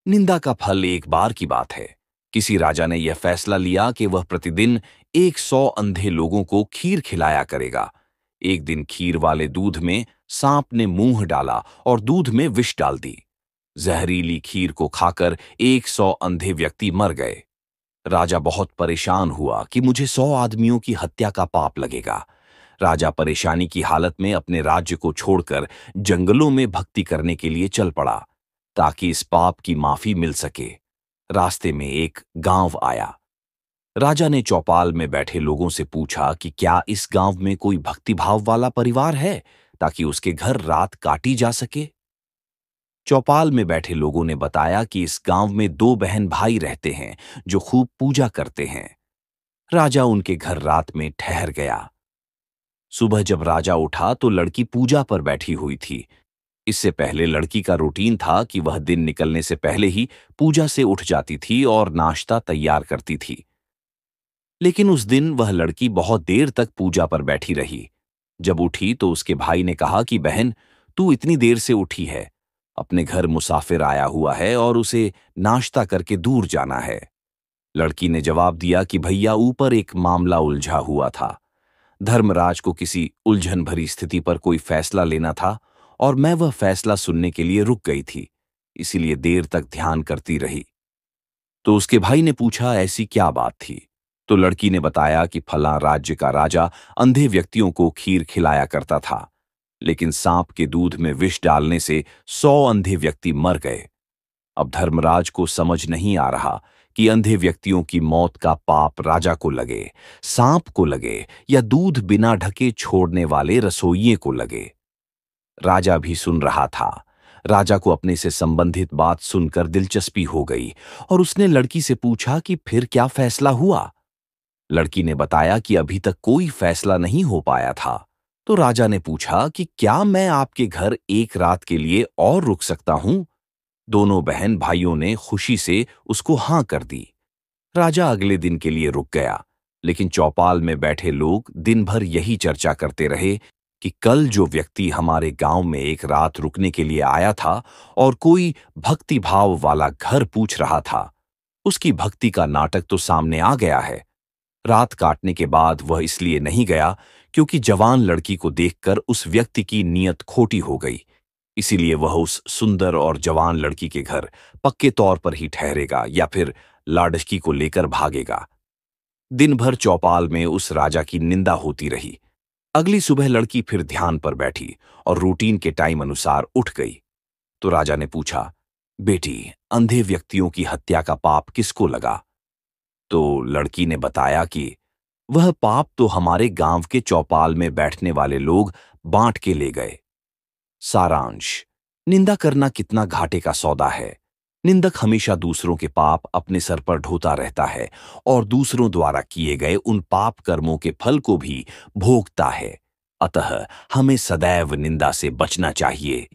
निंदा का फल एक बार की बात है। किसी राजा ने यह फैसला लिया कि वह प्रतिदिन 100 अंधे लोगों को खीर खिलाया करेगा। एक दिन खीर वाले दूध में सांप ने मुंह डाला और दूध में विष डाल दी। जहरीली खीर को खाकर 100 अंधे व्यक्ति मर गए। राजा बहुत परेशान हुआ कि मुझे 100 आदमियों की हत्या का पाप लगेगा। राजा परेशानी की हालत में अपने राज्य को छोड़कर जंगलों में भक्ति करने के लिए चल पड़ा, ताकि इस पाप की माफी मिल सके। रास्ते में एक गांव आया। राजा ने चौपाल में बैठे लोगों से पूछा कि क्या इस गांव में कोई भक्तिभाव वाला परिवार है, ताकि उसके घर रात काटी जा सके। चौपाल में बैठे लोगों ने बताया कि इस गांव में 2 बहन भाई रहते हैं जो खूब पूजा करते हैं। राजा उनके घर रात में ठहर गया। सुबह जब राजा उठा तो लड़की पूजा पर बैठी हुई थी। इससे पहले लड़की का रूटीन था कि वह दिन निकलने से पहले ही पूजा से उठ जाती थी और नाश्ता तैयार करती थी। लेकिन उस दिन वह लड़की बहुत देर तक पूजा पर बैठी रही। जब उठी तो उसके भाई ने कहा कि बहन, तू इतनी देर से उठी है, अपने घर मुसाफिर आया हुआ है और उसे नाश्ता करके दूर जाना है। लड़की ने जवाब दिया कि भैया, ऊपर एक मामला उलझा हुआ था। धर्मराज को किसी उलझन भरी स्थिति पर कोई फैसला लेना था और मैं वह फैसला सुनने के लिए रुक गई थी, इसीलिए देर तक ध्यान करती रही। तो उसके भाई ने पूछा, ऐसी क्या बात थी। तो लड़की ने बताया कि फलां राज्य का राजा अंधे व्यक्तियों को खीर खिलाया करता था, लेकिन सांप के दूध में विष डालने से 100 अंधे व्यक्ति मर गए। अब धर्मराज को समझ नहीं आ रहा कि अंधे व्यक्तियों की मौत का पाप राजा को लगे, सांप को लगे या दूध बिना ढके छोड़ने वाले रसोइये को लगे। राजा भी सुन रहा था। राजा को अपने से संबंधित बात सुनकर दिलचस्पी हो गई और उसने लड़की से पूछा कि फिर क्या फैसला हुआ। लड़की ने बताया कि अभी तक कोई फैसला नहीं हो पाया था। तो राजा ने पूछा कि क्या मैं आपके घर एक रात के लिए और रुक सकता हूं। दोनों बहन भाइयों ने खुशी से उसको हां कर दी। राजा अगले दिन के लिए रुक गया, लेकिन चौपाल में बैठे लोग दिन भर यही चर्चा करते रहे कि कल जो व्यक्ति हमारे गांव में एक रात रुकने के लिए आया था और कोई भक्तिभाव वाला घर पूछ रहा था, उसकी भक्ति का नाटक तो सामने आ गया है। रात काटने के बाद वह इसलिए नहीं गया क्योंकि जवान लड़की को देखकर उस व्यक्ति की नीयत खोटी हो गई। इसीलिए वह उस सुंदर और जवान लड़की के घर पक्के तौर पर ही ठहरेगा या फिर लाडकी को लेकर भागेगा। दिन भर चौपाल में उस राजा की निंदा होती रही। अगली सुबह लड़की फिर ध्यान पर बैठी और रूटीन के टाइम अनुसार उठ गई। तो राजा ने पूछा, बेटी, अंधे व्यक्तियों की हत्या का पाप किसको लगा। तो लड़की ने बताया कि वह पाप तो हमारे गांव के चौपाल में बैठने वाले लोग बांट के ले गए। सारांश: निंदा करना कितना घाटे का सौदा है। निंदक हमेशा दूसरों के पाप अपने सर पर ढोता रहता है और दूसरों द्वारा किए गए उन पाप कर्मों के फल को भी भोगता है। अतः हमें सदैव निंदा से बचना चाहिए।